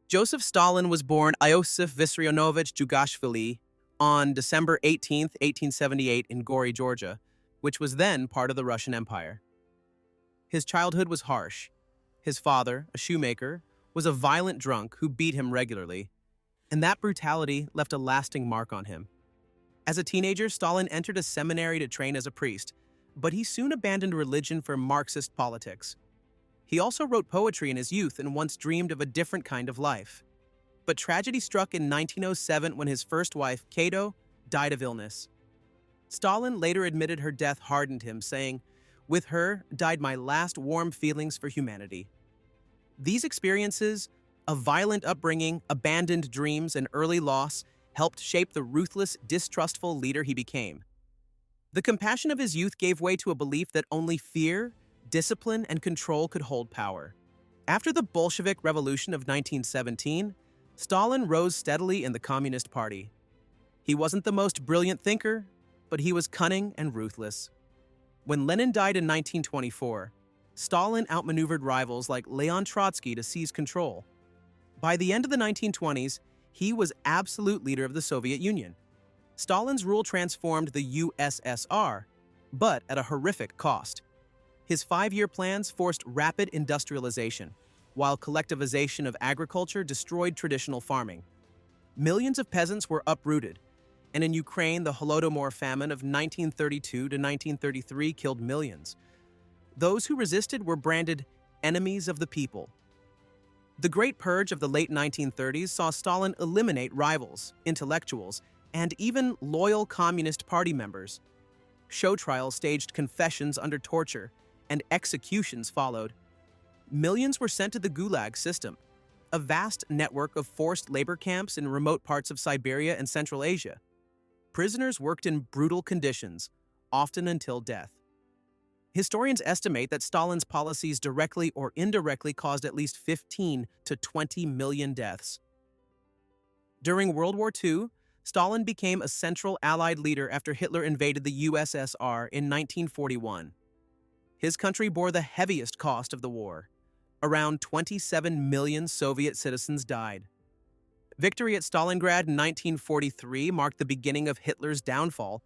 Joseph Stalin was born Iosif Vissarionovich Jugashvili on December 18, 1878 in Gori, Georgia, which was then part of the Russian Empire. His childhood was harsh. His father, a shoemaker, was a violent drunk who beat him regularly, and that brutality left a lasting mark on him. As a teenager, Stalin entered a seminary to train as a priest, but he soon abandoned religion for Marxist politics. He also wrote poetry in his youth and once dreamed of a different kind of life. But tragedy struck in 1907 when his first wife, Cato, died of illness. Stalin later admitted her death hardened him, saying, "With her died my last warm feelings for humanity." These experiences, a violent upbringing, abandoned dreams, and early loss, helped shape the ruthless, distrustful leader he became. The compassion of his youth gave way to a belief that only fear, discipline, and control could hold power. After the Bolshevik Revolution of 1917, Stalin rose steadily in the Communist Party. He wasn't the most brilliant thinker, but he was cunning and ruthless. When Lenin died in 1924, Stalin outmaneuvered rivals like Leon Trotsky to seize control. By the end of the 1920s, he was absolute leader of the Soviet Union. Stalin's rule transformed the USSR, but at a horrific cost. His 5-year plans forced rapid industrialization, while collectivization of agriculture destroyed traditional farming. Millions of peasants were uprooted, and in Ukraine, the Holodomor famine of 1932 to 1933 killed millions. Those who resisted were branded enemies of the people. The Great Purge of the late 1930s saw Stalin eliminate rivals, intellectuals, and even loyal Communist Party members. Show trials staged confessions under torture, and executions followed. Millions were sent to the Gulag system, a vast network of forced labor camps in remote parts of Siberia and Central Asia. Prisoners worked in brutal conditions, often until death. Historians estimate that Stalin's policies directly or indirectly caused at least 15 to 20 million deaths. During World War II, Stalin became a central Allied leader after Hitler invaded the USSR in 1941. His country bore the heaviest cost of the war. Around 27 million Soviet citizens died. Victory at Stalingrad in 1943 marked the beginning of Hitler's downfall,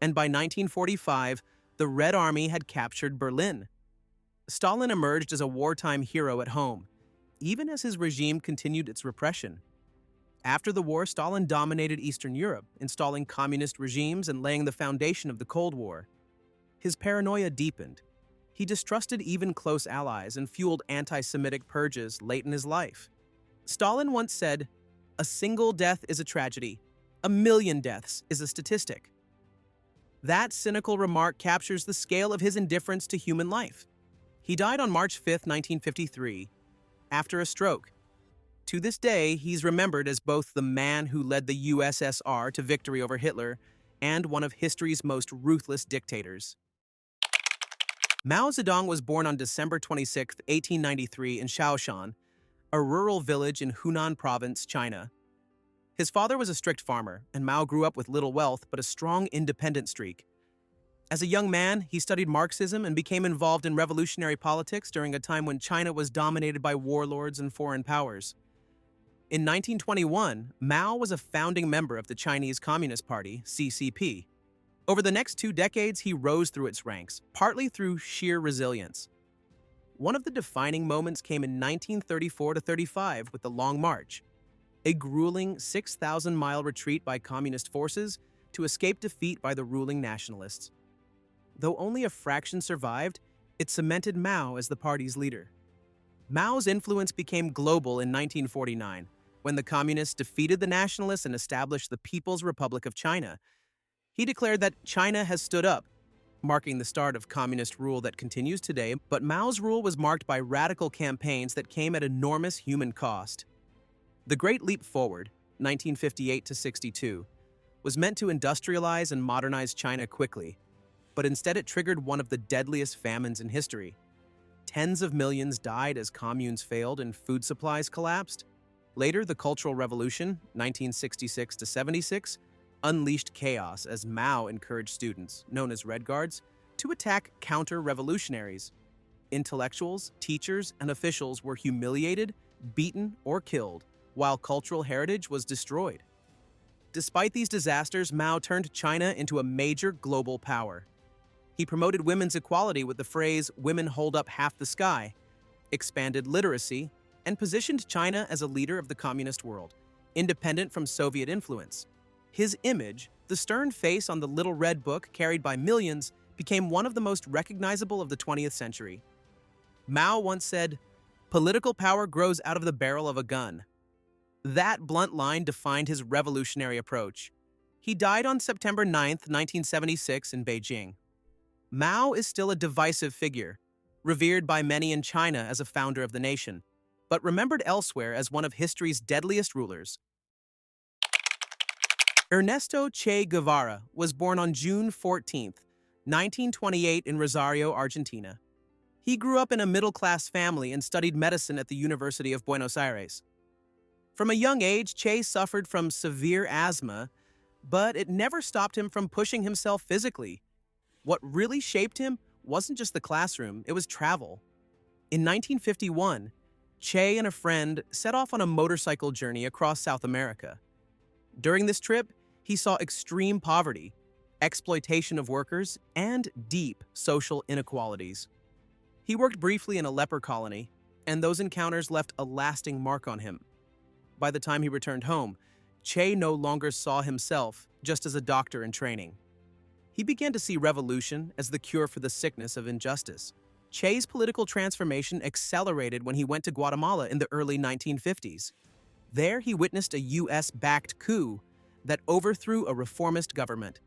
and by 1945, the Red Army had captured Berlin. Stalin emerged as a wartime hero at home, even as his regime continued its repression. After the war, Stalin dominated Eastern Europe, installing communist regimes and laying the foundation of the Cold War. His paranoia deepened. He distrusted even close allies and fueled anti-Semitic purges late in his life. Stalin once said, "A single death is a tragedy. A million deaths is a statistic." That cynical remark captures the scale of his indifference to human life. He died on March 5, 1953, after a stroke. To this day, he's remembered as both the man who led the USSR to victory over Hitler and one of history's most ruthless dictators. Mao Zedong was born on December 26, 1893 in Shaoshan, a rural village in Hunan Province, China. His father was a strict farmer, and Mao grew up with little wealth but a strong independent streak. As a young man, he studied Marxism and became involved in revolutionary politics during a time when China was dominated by warlords and foreign powers. In 1921, Mao was a founding member of the Chinese Communist Party, CCP. Over the next 2 decades, he rose through its ranks, partly through sheer resilience. One of the defining moments came in 1934-35 with the Long March, a grueling 6,000-mile retreat by communist forces to escape defeat by the ruling nationalists. Though only a fraction survived, it cemented Mao as the party's leader. Mao's influence became global in 1949, when the communists defeated the nationalists and established the People's Republic of China. He declared that China has stood up, marking the start of communist rule that continues today, but Mao's rule was marked by radical campaigns that came at enormous human cost. The Great Leap Forward, 1958-62, was meant to industrialize and modernize China quickly, but instead it triggered one of the deadliest famines in history. Tens of millions died as communes failed and food supplies collapsed. Later, the Cultural Revolution, 1966-76, unleashed chaos as Mao encouraged students, known as Red Guards, to attack counter-revolutionaries. Intellectuals, teachers, and officials were humiliated, beaten, or killed, while cultural heritage was destroyed. Despite these disasters, Mao turned China into a major global power. He promoted women's equality with the phrase, "Women hold up half the sky," expanded literacy, and positioned China as a leader of the communist world, independent from Soviet influence. His image, the stern face on the little red book carried by millions, became one of the most recognizable of the 20th century. Mao once said, "Political power grows out of the barrel of a gun." That blunt line defined his revolutionary approach. He died on September 9, 1976 in Beijing. Mao is still a divisive figure, revered by many in China as a founder of the nation, but remembered elsewhere as one of history's deadliest rulers. Ernesto Che Guevara was born on June 14, 1928 in Rosario, Argentina. He grew up in a middle-class family and studied medicine at the University of Buenos Aires. From a young age, Che suffered from severe asthma, but it never stopped him from pushing himself physically. What really shaped him wasn't just the classroom, it was travel. In 1951, Che and a friend set off on a motorcycle journey across South America. During this trip, he saw extreme poverty, exploitation of workers, and deep social inequalities. He worked briefly in a leper colony, and those encounters left a lasting mark on him. By the time he returned home, Che no longer saw himself just as a doctor in training. He began to see revolution as the cure for the sickness of injustice. Che's political transformation accelerated when he went to Guatemala in the early 1950s. There, he witnessed a US-backed coup that overthrew a reformist government.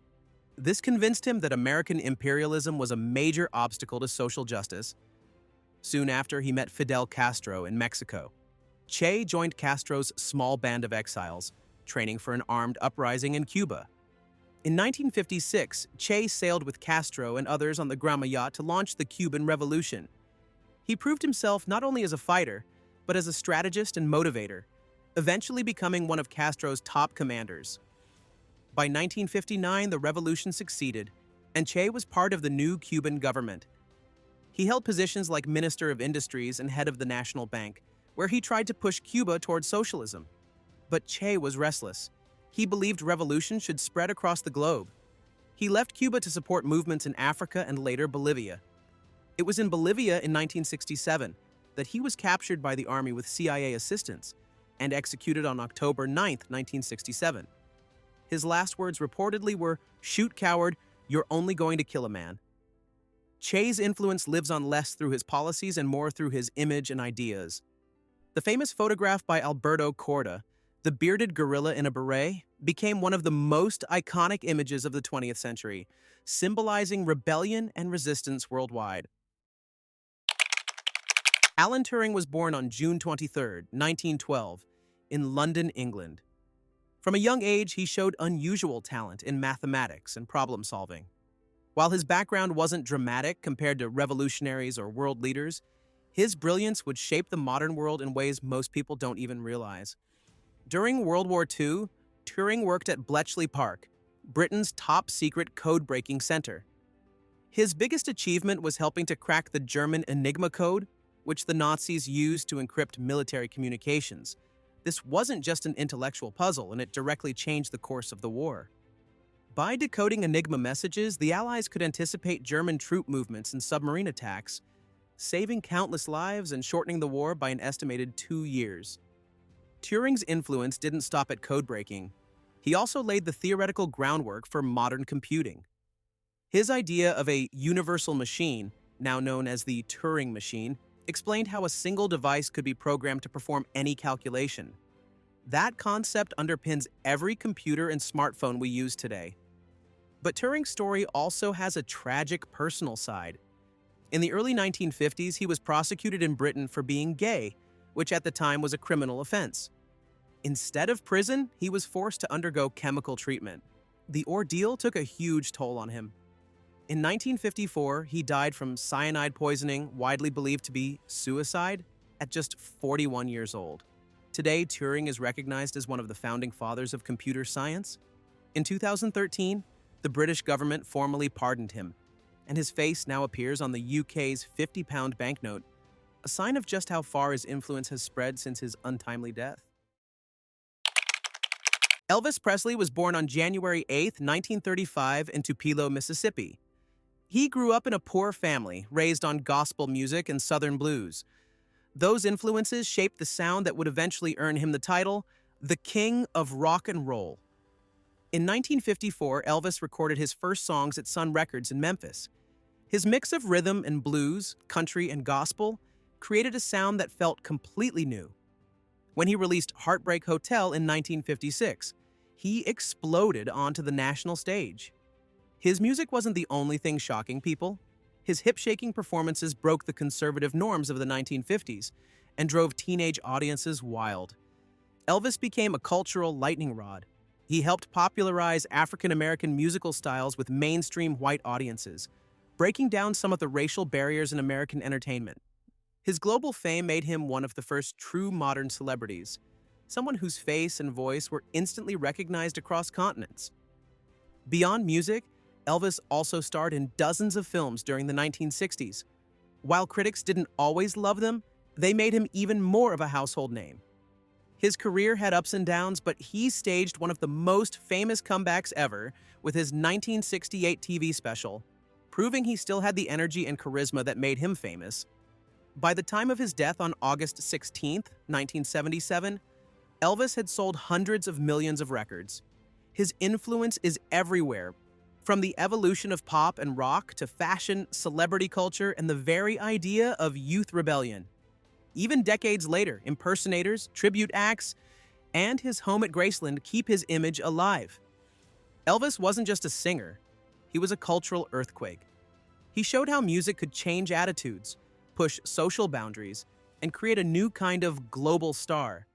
This convinced him that American imperialism was a major obstacle to social justice. Soon after, he met Fidel Castro in Mexico. Che joined Castro's small band of exiles, training for an armed uprising in Cuba. In 1956, Che sailed with Castro and others on the Grama yacht to launch the Cuban Revolution. He proved himself not only as a fighter, but as a strategist and motivator, eventually becoming one of Castro's top commanders. By 1959, the revolution succeeded, and Che was part of the new Cuban government. He held positions like Minister of Industries and head of the National Bank, where he tried to push Cuba towards socialism. But Che was restless. He believed revolution should spread across the globe. He left Cuba to support movements in Africa and later Bolivia. It was in Bolivia in 1967 that he was captured by the army with CIA assistance and executed on October 9, 1967. His last words reportedly were, "Shoot, coward, you're only going to kill a man." Che's influence lives on less through his policies and more through his image and ideas. The famous photograph by Alberto Corda, the bearded gorilla in a beret, became one of the most iconic images of the 20th century, symbolizing rebellion and resistance worldwide. Alan Turing was born on June 23, 1912, in London, England. From a young age, he showed unusual talent in mathematics and problem-solving. While his background wasn't dramatic compared to revolutionaries or world leaders, his brilliance would shape the modern world in ways most people don't even realize. During World War II, Turing worked at Bletchley Park, Britain's top-secret code-breaking center. His biggest achievement was helping to crack the German Enigma code, which the Nazis used to encrypt military communications. This wasn't just an intellectual puzzle, and it directly changed the course of the war. By decoding Enigma messages, the Allies could anticipate German troop movements and submarine attacks, saving countless lives and shortening the war by an estimated 2 years. Turing's influence didn't stop at code-breaking. He also laid the theoretical groundwork for modern computing. His idea of a universal machine, now known as the Turing machine, explained how a single device could be programmed to perform any calculation. That concept underpins every computer and smartphone we use today. But Turing's story also has a tragic personal side. In the early 1950s, he was prosecuted in Britain for being gay, which at the time was a criminal offense. Instead of prison, he was forced to undergo chemical treatment. The ordeal took a huge toll on him. In 1954, he died from cyanide poisoning, widely believed to be suicide, at just 41 years old. Today, Turing is recognized as one of the founding fathers of computer science. In 2013, the British government formally pardoned him, and his face now appears on the UK's 50-pound banknote, a sign of just how far his influence has spread since his untimely death. Elvis Presley was born on January 8, 1935, in Tupelo, Mississippi. He grew up in a poor family, raised on gospel music and Southern blues. Those influences shaped the sound that would eventually earn him the title, the King of Rock and Roll. In 1954, Elvis recorded his first songs at Sun Records in Memphis. His mix of rhythm and blues, country, and gospel created a sound that felt completely new. When he released Heartbreak Hotel in 1956, he exploded onto the national stage. His music wasn't the only thing shocking people. His hip-shaking performances broke the conservative norms of the 1950s and drove teenage audiences wild. Elvis became a cultural lightning rod. He helped popularize African-American musical styles with mainstream white audiences, breaking down some of the racial barriers in American entertainment. His global fame made him one of the first true modern celebrities, someone whose face and voice were instantly recognized across continents. Beyond music, Elvis also starred in dozens of films during the 1960s. While critics didn't always love them, they made him even more of a household name. His career had ups and downs, but he staged one of the most famous comebacks ever with his 1968 TV special, proving he still had the energy and charisma that made him famous. By the time of his death on August 16, 1977, Elvis had sold hundreds of millions of records. His influence is everywhere, from the evolution of pop and rock to fashion, celebrity culture, and the very idea of youth rebellion. Even decades later, impersonators, tribute acts, and his home at Graceland keep his image alive. Elvis wasn't just a singer, he was a cultural earthquake. He showed how music could change attitudes, push social boundaries, and create a new kind of global star.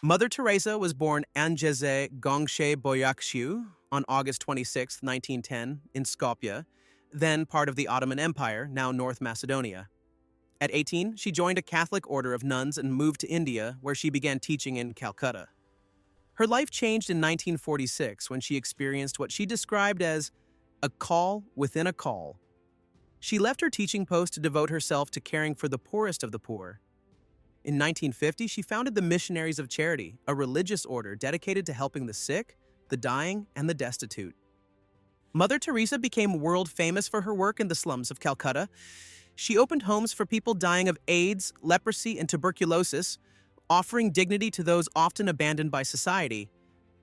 Mother Teresa was born Angeze Gongshe Boyakshiu on August 26, 1910, in Skopje, then part of the Ottoman Empire, now North Macedonia. At 18, she joined a Catholic order of nuns and moved to India, where she began teaching in Calcutta. Her life changed in 1946 when she experienced what she described as a call within a call. She left her teaching post to devote herself to caring for the poorest of the poor. In 1950, she founded the Missionaries of Charity, a religious order dedicated to helping the sick, the dying, and the destitute. Mother Teresa became world famous for her work in the slums of Calcutta. She opened homes for people dying of AIDS, leprosy, and tuberculosis, offering dignity to those often abandoned by society.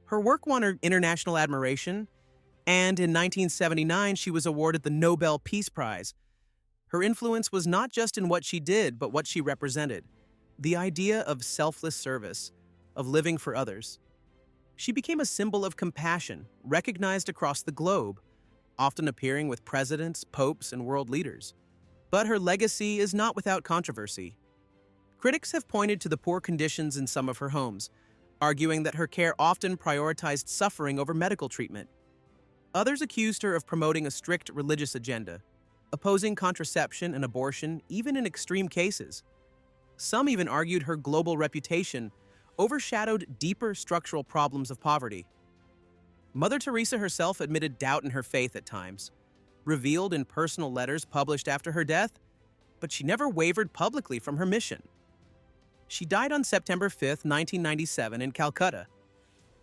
Her work won her international admiration, and in 1979, she was awarded the Nobel Peace Prize. Her influence was not just in what she did, but what she represented. The idea of selfless service, of living for others. She became a symbol of compassion, recognized across the globe, often appearing with presidents, popes, and world leaders. But her legacy is not without controversy. Critics have pointed to the poor conditions in some of her homes, arguing that her care often prioritized suffering over medical treatment. Others accused her of promoting a strict religious agenda, opposing contraception and abortion even in extreme cases. Some even argued her global reputation overshadowed deeper structural problems of poverty. Mother Teresa herself admitted doubt in her faith at times, revealed in personal letters published after her death, but she never wavered publicly from her mission. She died on September 5, 1997, in Calcutta.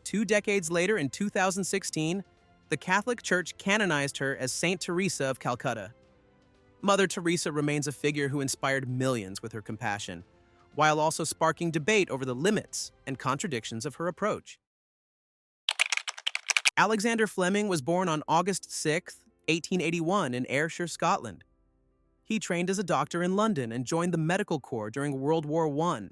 2 decades later, in 2016, the Catholic Church canonized her as Saint Teresa of Calcutta. Mother Teresa remains a figure who inspired millions with her compassion, while also sparking debate over the limits and contradictions of her approach. Alexander Fleming was born on August 6, 1881, in Ayrshire, Scotland. He trained as a doctor in London and joined the medical corps during World War I.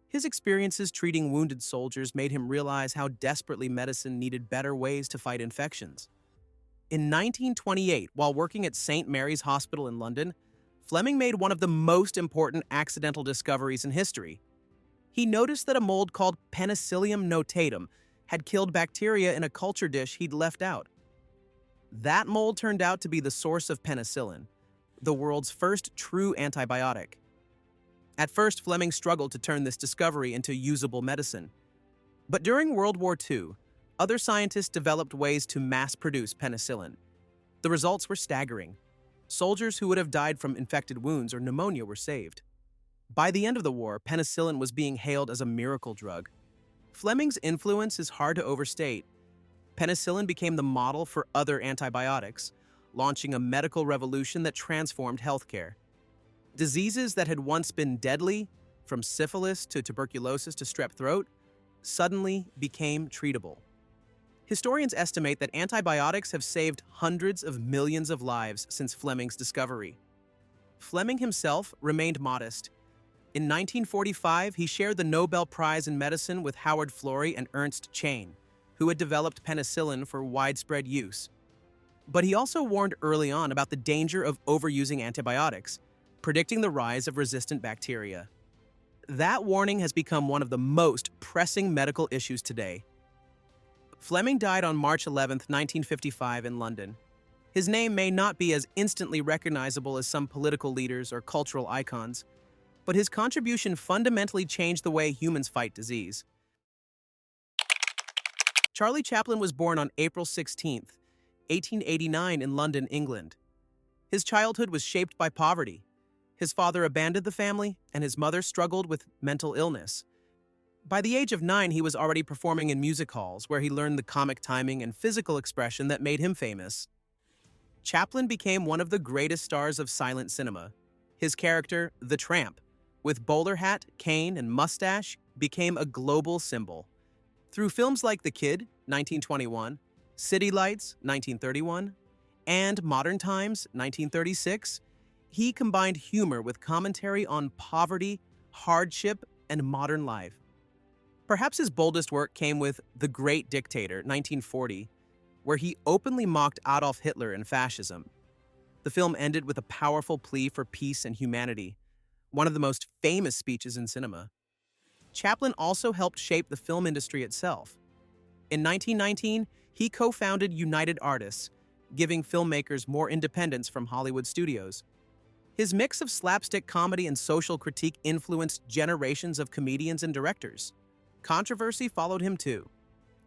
His experiences treating wounded soldiers made him realize how desperately medicine needed better ways to fight infections. In 1928, while working at St. Mary's Hospital in London, Fleming made one of the most important accidental discoveries in history. He noticed that a mold called Penicillium notatum had killed bacteria in a culture dish he'd left out. That mold turned out to be the source of penicillin, the world's first true antibiotic. At first, Fleming struggled to turn this discovery into usable medicine. But during World War II, other scientists developed ways to mass-produce penicillin. The results were staggering. Soldiers who would have died from infected wounds or pneumonia were saved. By the end of the war, penicillin was being hailed as a miracle drug. Fleming's influence is hard to overstate. Penicillin became the model for other antibiotics, launching a medical revolution that transformed healthcare. Diseases that had once been deadly, from syphilis to tuberculosis to strep throat, suddenly became treatable. Historians estimate that antibiotics have saved hundreds of millions of lives since Fleming's discovery. Fleming himself remained modest. In 1945, he shared the Nobel Prize in Medicine with Howard Florey and Ernst Chain, who had developed penicillin for widespread use. But he also warned early on about the danger of overusing antibiotics, predicting the rise of resistant bacteria. That warning has become one of the most pressing medical issues today. Fleming died on March 11, 1955 in London. His name may not be as instantly recognizable as some political leaders or cultural icons, but his contribution fundamentally changed the way humans fight disease. Charlie Chaplin was born on April 16, 1889 in London, England. His childhood was shaped by poverty. His father abandoned the family, and his mother struggled with mental illness. By the age of 9, he was already performing in music halls, where he learned the comic timing and physical expression that made him famous. Chaplin became one of the greatest stars of silent cinema. His character, the Tramp, with bowler hat, cane, and mustache, became a global symbol. Through films like The Kid, 1921, City Lights, 1931, and Modern Times, 1936, he combined humor with commentary on poverty, hardship, and modern life. Perhaps his boldest work came with The Great Dictator, 1940, where he openly mocked Adolf Hitler and fascism. The film ended with a powerful plea for peace and humanity, one of the most famous speeches in cinema. Chaplin also helped shape the film industry itself. In 1919, he co-founded United Artists, giving filmmakers more independence from Hollywood studios. His mix of slapstick comedy and social critique influenced generations of comedians and directors. Controversy followed him too.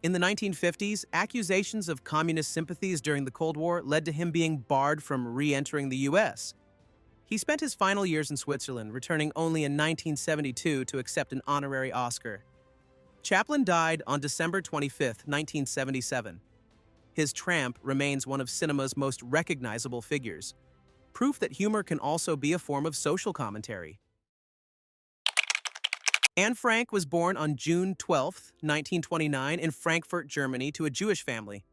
In the 1950s, accusations of communist sympathies during the Cold War led to him being barred from re-entering the U.S. He spent his final years in Switzerland, returning only in 1972 to accept an honorary Oscar. Chaplin died on December 25, 1977. His Tramp remains one of cinema's most recognizable figures, proof that humor can also be a form of social commentary. Anne Frank was born on June 12, 1929, in Frankfurt, Germany, to a Jewish family.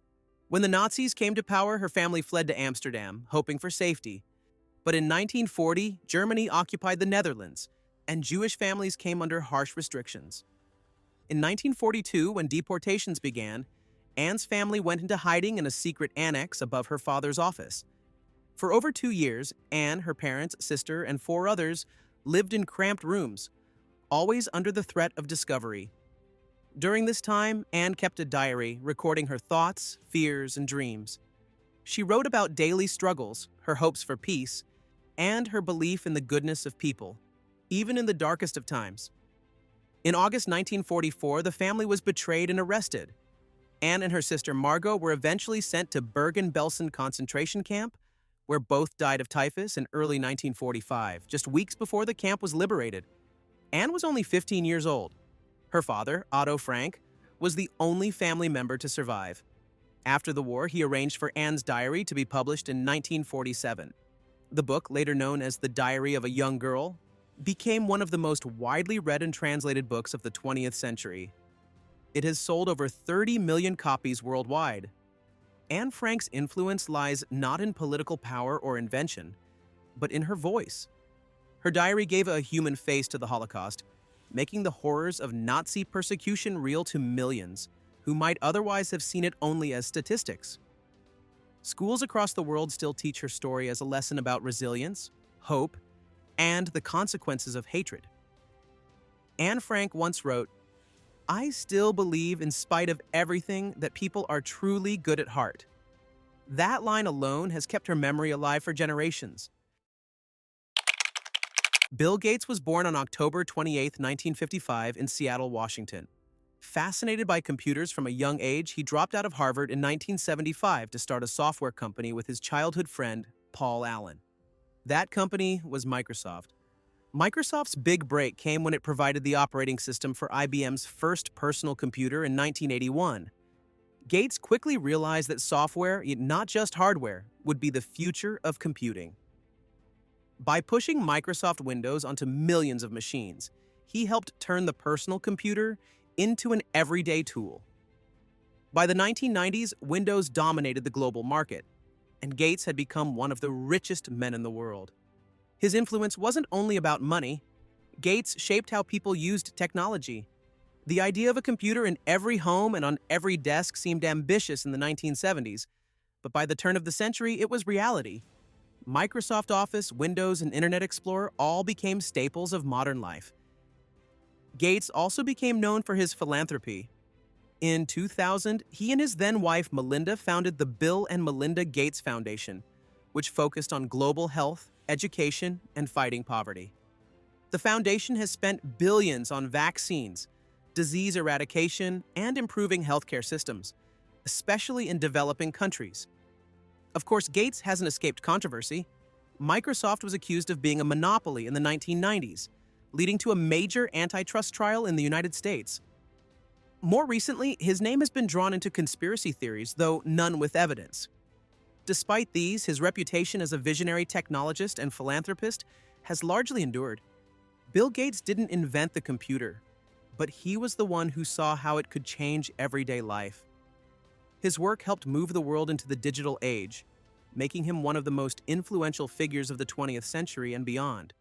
When the Nazis came to power, her family fled to Amsterdam, hoping for safety. But in 1940, Germany occupied the Netherlands, and Jewish families came under harsh restrictions. In 1942, when deportations began, Anne's family went into hiding in a secret annex above her father's office. For over 2 years, Anne, her parents, sister, and 4 others lived in cramped rooms, always under the threat of discovery. During this time, Anne kept a diary, recording her thoughts, fears, and dreams. She wrote about daily struggles, her hopes for peace, and her belief in the goodness of people, even in the darkest of times. In August 1944, the family was betrayed and arrested. Anne and her sister Margot were eventually sent to Bergen-Belsen concentration camp, where both died of typhus in early 1945, just weeks before the camp was liberated. Anne was only 15 years old. Her father, Otto Frank, was the only family member to survive. After the war, he arranged for Anne's diary to be published in 1947. The book, later known as The Diary of a Young Girl, became one of the most widely read and translated books of the 20th century. It has sold over 30 million copies worldwide. Anne Frank's influence lies not in political power or invention, but in her voice. Her diary gave a human face to the Holocaust, making the horrors of Nazi persecution real to millions, who might otherwise have seen it only as statistics. Schools across the world still teach her story as a lesson about resilience, hope, and the consequences of hatred. Anne Frank once wrote, "I still believe, in spite of everything, that people are truly good at heart." That line alone has kept her memory alive for generations. Bill Gates was born on October 28, 1955, in Seattle, Washington. Fascinated by computers from a young age, he dropped out of Harvard in 1975 to start a software company with his childhood friend, Paul Allen. That company was Microsoft. Microsoft's big break came when it provided the operating system for IBM's first personal computer in 1981. Gates quickly realized that software, not just hardware, would be the future of computing. By pushing Microsoft Windows onto millions of machines, he helped turn the personal computer into an everyday tool. By the 1990s, Windows dominated the global market, and Gates had become one of the richest men in the world. His influence wasn't only about money. Gates shaped how people used technology. The idea of a computer in every home and on every desk seemed ambitious in the 1970s, but by the turn of the century, it was reality. Microsoft Office, Windows, and Internet Explorer all became staples of modern life. Gates also became known for his philanthropy. In 2000, he and his then-wife Melinda founded the Bill and Melinda Gates Foundation, which focused on global health, education, and fighting poverty. The foundation has spent billions on vaccines, disease eradication, and improving healthcare systems, especially in developing countries. Of course, Gates hasn't escaped controversy. Microsoft was accused of being a monopoly in the 1990s, leading to a major antitrust trial in the United States. More recently, his name has been drawn into conspiracy theories, though none with evidence. Despite these, his reputation as a visionary technologist and philanthropist has largely endured. Bill Gates didn't invent the computer, but he was the one who saw how it could change everyday life. His work helped move the world into the digital age, making him one of the most influential figures of the 20th century and beyond.